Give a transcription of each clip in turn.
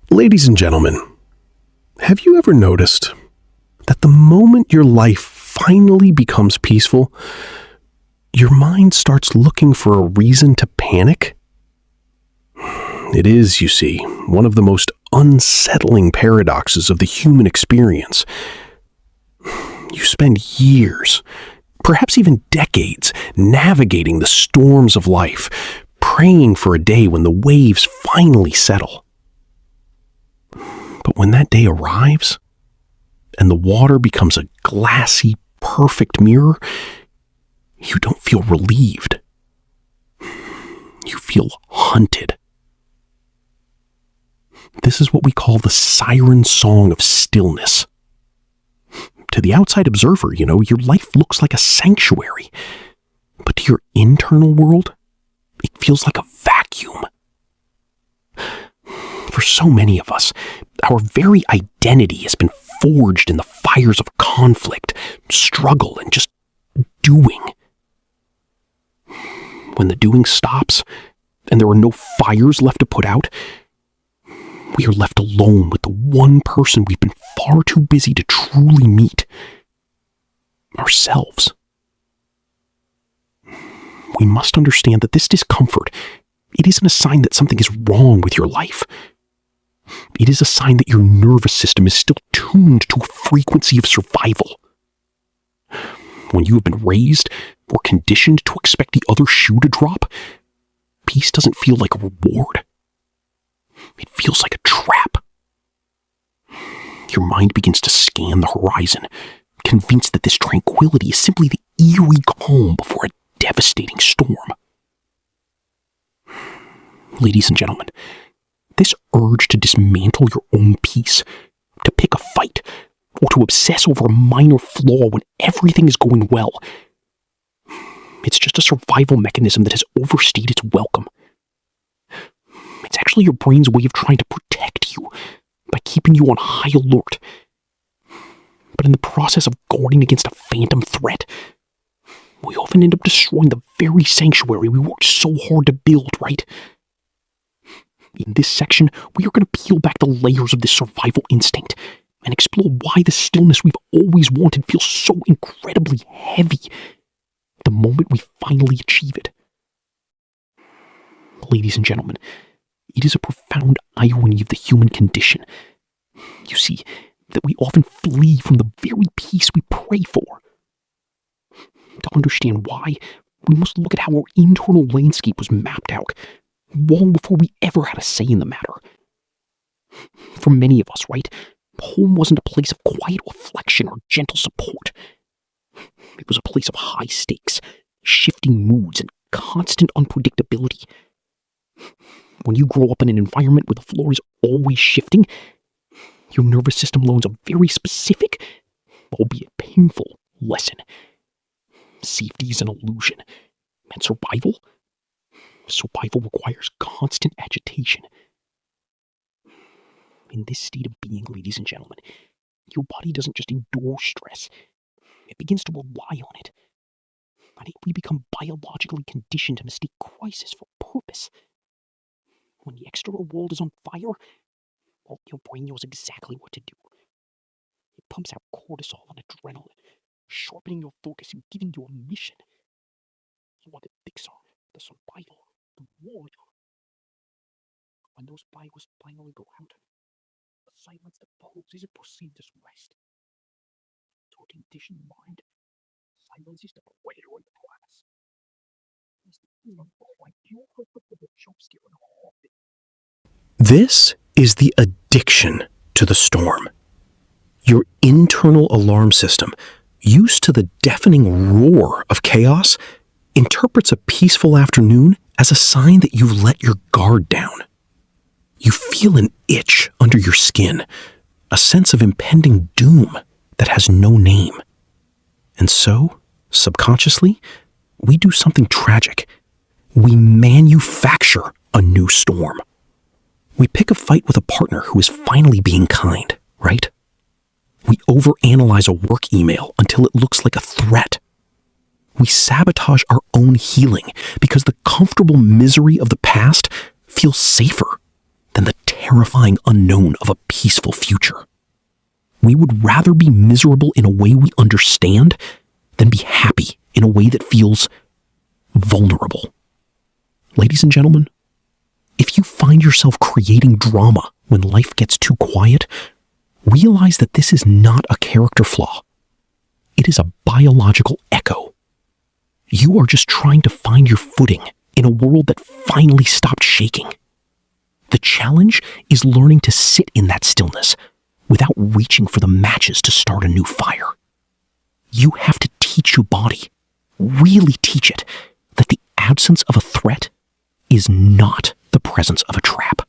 Ladies and gentlemen, have you ever noticed that the moment your life finally becomes peaceful, your mind starts looking for a reason to panic? It is, you see, one of the most unsettling paradoxes of the human experience. You spend years, perhaps even decades, navigating the storms of life, praying for a day when the waves finally settle. But when that day arrives, and the water becomes a glassy, perfect mirror, you don't feel relieved. You feel hunted. This is what we call the siren song of stillness. To the outside observer, your life looks like a sanctuary. But to your internal world, it feels like a vacuum. For so many of us, our very identity has been forged in the fires of conflict, struggle, and just doing. When the doing stops, and there are no fires left to put out, we are left alone with the one person we've been far too busy to truly meet: ourselves. We must understand that this discomfort, it isn't a sign that something is wrong with your life. It is a sign that your nervous system is still tuned to a frequency of survival. When you have been raised or conditioned to expect the other shoe to drop, peace doesn't feel like a reward. It feels like a trap. Your mind begins to scan the horizon, convinced that this tranquility is simply the eerie calm before a devastating storm. Ladies and gentlemen, this urge to dismantle your own peace, to pick a fight, or to obsess over a minor flaw when everything is going well, it's just a survival mechanism that has overstayed its welcome. It's actually your brain's way of trying to protect you by keeping you on high alert. But in the process of guarding against a phantom threat, we often end up destroying the very sanctuary we worked so hard to build, right? In this section, we are going to peel back the layers of this survival instinct and explore why the stillness we've always wanted feels so incredibly heavy the moment we finally achieve it. Ladies and gentlemen, it is a profound irony of the human condition, you see, that we often flee from the very peace we pray for. To understand why, we must look at how our internal landscape was mapped out long before we ever had a say in the matter. For many of us, right, home wasn't a place of quiet reflection or gentle support. It was a place of high stakes, shifting moods, and constant unpredictability. When you grow up in an environment where the floor is always shifting, your nervous system learns a very specific, albeit painful, lesson. Safety is an illusion, and survival requires constant agitation. In this state of being, ladies and gentlemen, your body doesn't just endure stress, it begins to rely on it. And we become biologically conditioned to mistake crisis for purpose. When the external world is on fire, well, your brain knows exactly what to do. It pumps out cortisol and adrenaline, sharpening your focus and giving you a mission. You want the fixer, the survival, the warrior. When those fires finally go out, the silence that follows isn't perceived as rest. To a conditioned mind, silence is the predator in the class. It's the feeling like you heard the jump scare in a heartbeat. This is the addiction to the storm. Your internal alarm system, used to the deafening roar of chaos, interprets a peaceful afternoon as a sign that you've let your guard down. You feel an itch under your skin, a sense of impending doom that has no name. And so, subconsciously, we do something tragic. We manufacture a new storm. We pick a fight with a partner who is finally being kind, right? We overanalyze a work email until it looks like a threat. We sabotage our own healing because the comfortable misery of the past feels safer than the terrifying unknown of a peaceful future. We would rather be miserable in a way we understand than be happy in a way that feels vulnerable. Ladies and gentlemen, if you find yourself creating drama when life gets too quiet, realize that this is not a character flaw. It is a biological echo. You are just trying to find your footing in a world that finally stopped shaking. The challenge is learning to sit in that stillness without reaching for the matches to start a new fire. You have to teach your body, really teach it, that the absence of a threat is not the presence of a trap.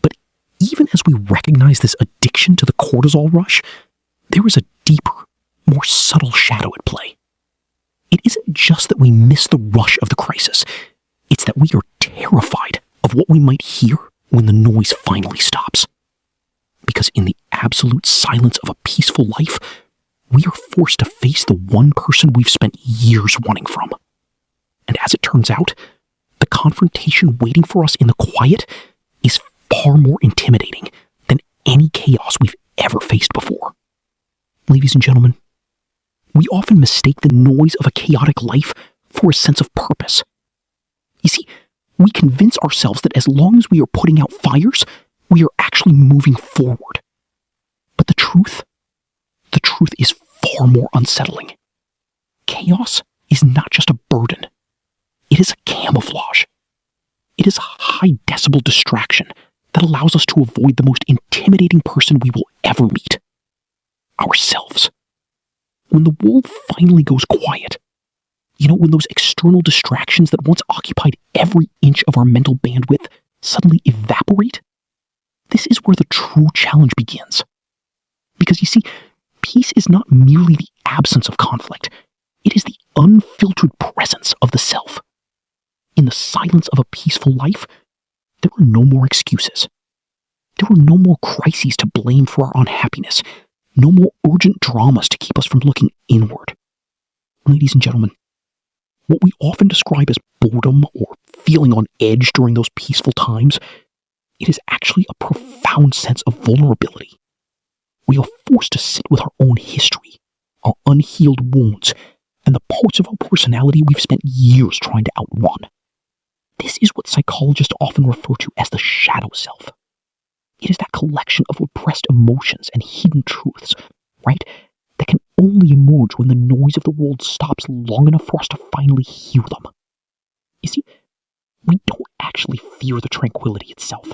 But even as we recognize this addiction to the cortisol rush, there is a deeper, more subtle shadow at play. It isn't just that we miss the rush of the crisis, it's that we are terrified of what we might hear when the noise finally stops. Because in the absolute silence of a peaceful life, we are forced to face the one person we've spent years running from. And as it turns out, the confrontation waiting for us in the quiet is far more intimidating than any chaos we've ever faced before. Ladies and gentlemen, we often mistake the noise of a chaotic life for a sense of purpose. You see, we convince ourselves that as long as we are putting out fires, we are actually moving forward. But the truth is far more unsettling. Chaos is not just a burden. It is a camouflage. It is a high decibel distraction that allows us to avoid the most intimidating person we will ever meet. Ourselves. When the world finally goes quiet, when those external distractions that once occupied every inch of our mental bandwidth suddenly evaporate, this is where the true challenge begins. Because you see, peace is not merely the absence of conflict, it is the unfiltered presence of the self. In the silence of a peaceful life, there are no more excuses. There are no more crises to blame for our unhappiness, no more urgent dramas to keep us from looking inward. Ladies and gentlemen, what we often describe as boredom or feeling on edge during those peaceful times, it is actually a profound sense of vulnerability. We are forced to sit with our own history, our unhealed wounds, and the parts of our personality we've spent years trying to outrun. This is what psychologists often refer to as the shadow self. It is that collection of repressed emotions and hidden truths, right, that can only emerge when the noise of the world stops long enough for us to finally hear them. You see, we don't actually fear the tranquility itself.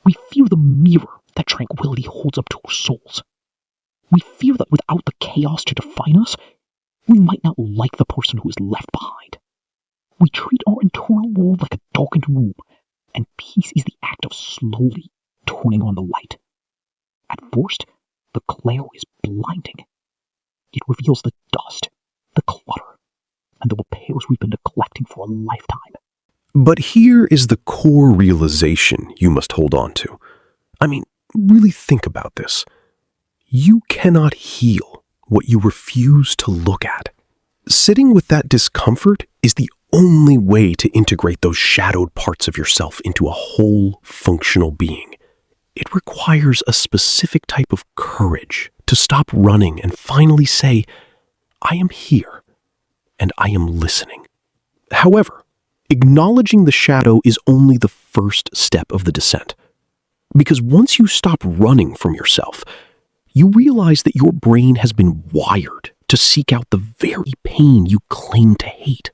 We fear the mirror that tranquility holds up to our souls. We fear that without the chaos to define us, we might not like the person who is left behind. We treat our internal world like a darkened room, and peace is the act of slowly turning on the light. At first, the glare is blinding. It reveals the dust, the clutter, and the repairs we've been neglecting for a lifetime. But here is the core realization you must hold on to. Really think about this. You cannot heal what you refuse to look at. Sitting with that discomfort is the only way to integrate those shadowed parts of yourself into a whole, functional being. It requires a specific type of courage to stop running and finally say, I am here, and I am listening. However, acknowledging the shadow is only the first step of the descent. Because once you stop running from yourself, you realize that your brain has been wired to seek out the very pain you claim to hate.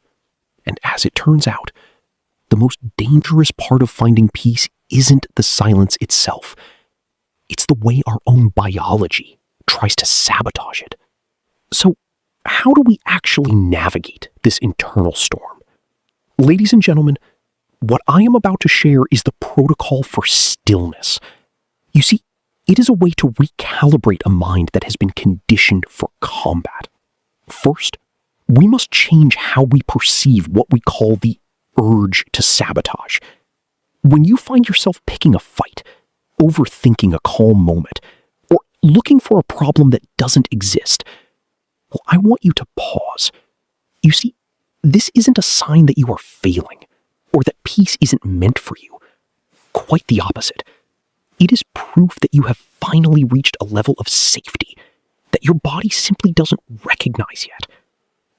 And as it turns out, the most dangerous part of finding peace isn't the silence itself. It's the way our own biology tries to sabotage it. So, how do we actually navigate this internal storm? Ladies and gentlemen, what I am about to share is the protocol for stillness. You see, it is a way to recalibrate a mind that has been conditioned for combat. First, we must change how we perceive what we call the urge to sabotage. When you find yourself picking a fight, overthinking a calm moment, or looking for a problem that doesn't exist, well, I want you to pause. You see, this isn't a sign that you are failing, or that peace isn't meant for you. Quite the opposite. It is proof that you have finally reached a level of safety that your body simply doesn't recognize yet.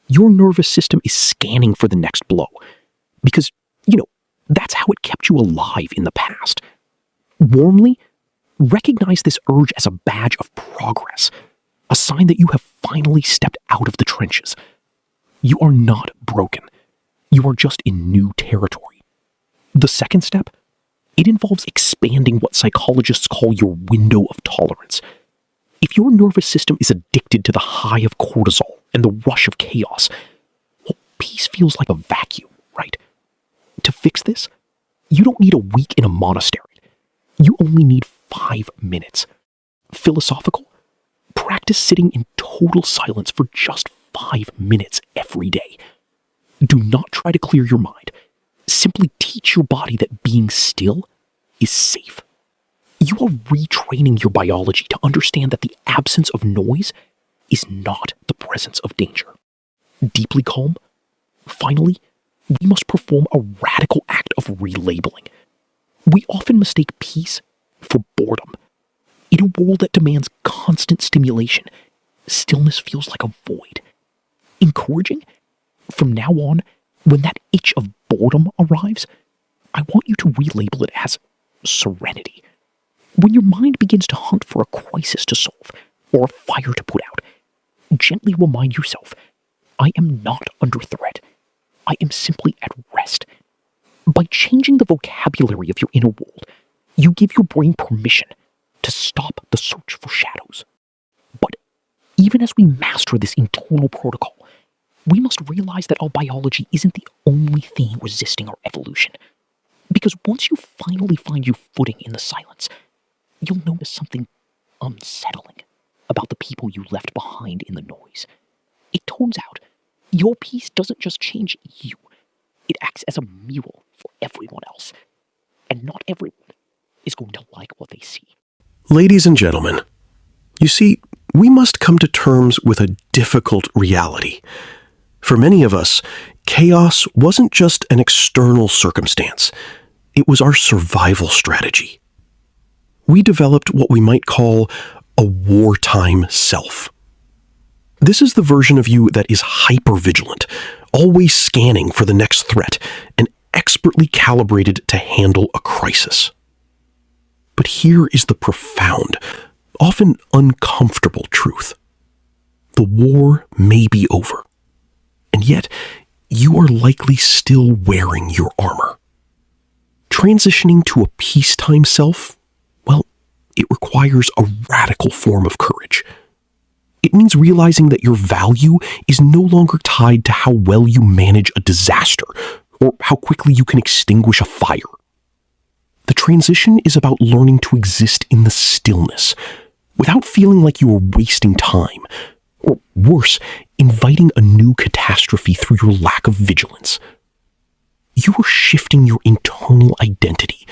Your nervous system is scanning for the next blow because, that's how it kept you alive in the past. Warmly, recognize this urge as a badge of progress, a sign that you have finally stepped out of the trenches. You are not broken. You are just in new territory. The second step, it involves expanding what psychologists call your window of tolerance. If your nervous system is addicted to the high of cortisol and the rush of chaos, well, peace feels like a vacuum, right? To fix this, you don't need a week in a monastery. You only need 5 minutes. Philosophical? Practice sitting in total silence for just 5 minutes every day. Do not try to clear your mind. Simply teach your body that being still is safe. You are retraining your biology to understand that the absence of noise is not the presence of danger. Deeply calm? Finally, we must perform a radical act of relabeling. We often mistake peace for boredom. In a world that demands constant stimulation, stillness feels like a void. Encouraging? From now on, when that itch of boredom arrives, I want you to relabel it as serenity. When your mind begins to hunt for a crisis to solve or a fire to put out, gently remind yourself, I am not under threat. I am simply at rest. By changing the vocabulary of your inner world, you give your brain permission to stop the search for shadows. But even as we master this internal protocol, we must realize that our biology isn't the only thing resisting our evolution. Because once you finally find your footing in the silence, you'll notice something unsettling about the people you left behind in the noise. It turns out, your peace doesn't just change you. It acts as a mirror for everyone else. And not everyone is going to like what they see. Ladies and gentlemen, you see, we must come to terms with a difficult reality. For many of us, chaos wasn't just an external circumstance. It was our survival strategy. We developed what we might call a wartime self. This is the version of you that is hyper-vigilant, always scanning for the next threat, and expertly calibrated to handle a crisis. But here is the profound, often uncomfortable truth. The war may be over, and yet you are likely still wearing your armor. Transitioning to a peacetime self, well, it requires a radical form of courage. It means realizing that your value is no longer tied to how well you manage a disaster or how quickly you can extinguish a fire. The transition is about learning to exist in the stillness without feeling like you are wasting time, or worse, inviting a new catastrophe through your lack of vigilance. You are shifting your internal identity,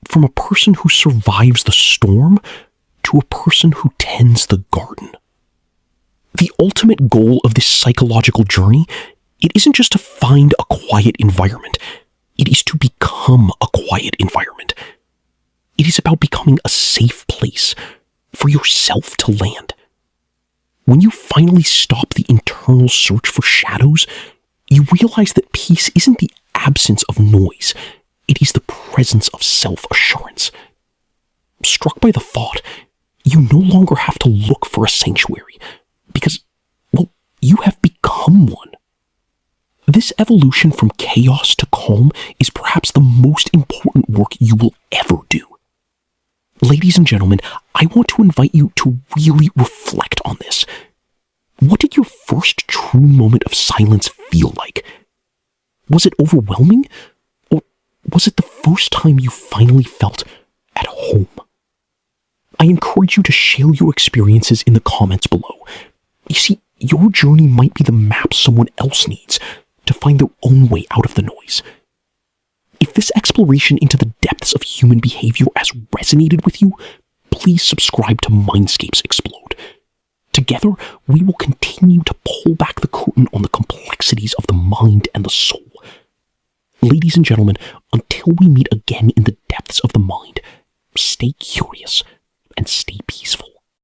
from a person who survives the storm to a person who tends the garden. The ultimate goal of this psychological journey, it isn't just to find a quiet environment. It is to become a quiet environment. It is about becoming a safe place for yourself to land. When you finally stop the internal search for shadows, you realize that peace isn't the absence of noise. It is the presence of self-assurance. Struck by the thought, you no longer have to look for a sanctuary because, you have become one. This evolution from chaos to calm is perhaps the most important work you will ever do. Ladies and gentlemen, I want to invite you to really reflect on this. What did your first true moment of silence feel like? Was it overwhelming? Or was it the first time you finally felt at home? I encourage you to share your experiences in the comments below. You see, your journey might be the map someone else needs to find their own way out of the noise. If this exploration into the depths of human behavior has resonated with you, please subscribe to Mindscapes Explode. Together, we will continue to pull back the curtain on the complexities of the mind and the soul. Ladies and gentlemen, until we meet again in the depths of the mind, stay curious and stay